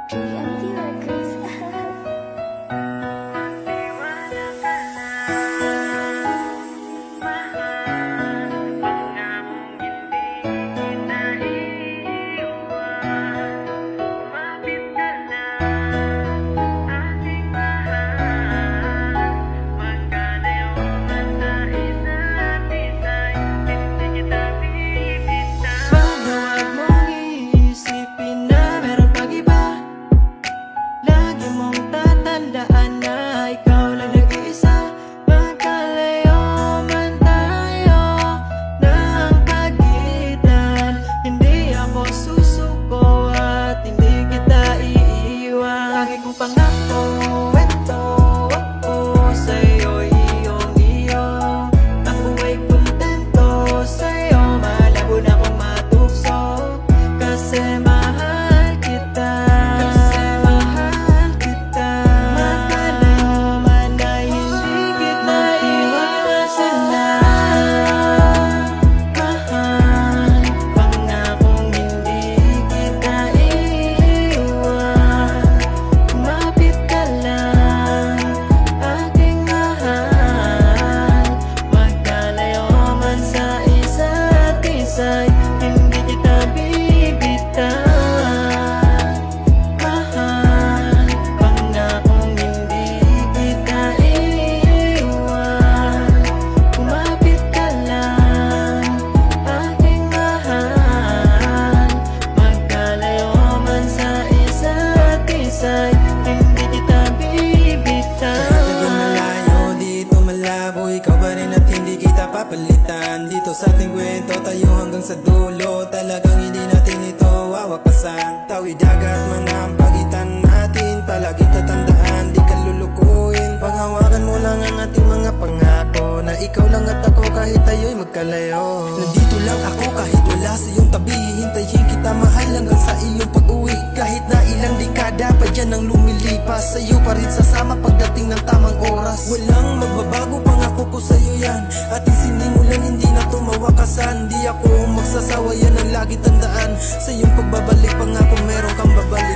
DMT Records. Huwag mong iisipin na meron pag iba. Lagi mong tatandaan na ikaw lang nag-iisa. Magkalayo man tayo ng pagitan, hindi ako susuko at hindi kita iiwan. Lagi kong pangako, ito ako sa'yo, iyong-iyo. Ako ay kontento sa'yo, malabo na akong matukso. Kasi mahal kita, magkalayo man ay hindi kita iwasan na. Mahal, pangakong hindi kita iiwan. Kumapit ka lang, aking mahal. Magkalayo man sa isa't isa'y hindi kita bibitawan. Mahal, pangakong hindi kita iiwan. Kumapit ka lang, aking mahal. Magkalayo man sa isa't isa'y hindi kita bibitawan. Malayo, dito malabo, ikaw pa rin at hindi kita papalitan. Dito sa ating kwento, tayo hanggang sa dulo. Talagang hindi natin ito wawakasan. Tawid dagat man ang pagitan natin, palaging tatandaan, di ka lulukuin. Paghawakan mo lang ang ating mga pangako, na ikaw lang at ako kahit tayo'y magkalayo. Nandito lang ako kahit wala sa iyong tabi, hintayin kita mahal hanggang sa iyong pag-uwi. Kahit na ilang dekada pa dyan ang lumilipas, sa'yo pa rin sasama pagdating ng tamang oras. Walang magbabago, pangako ko sa'yo yan. Ating sinimulan, hindi na to mawakasan. Di ako magsasawa, yan ang lagi tandaan. Sa iyong pagbabalik, pangako meron kang babalik.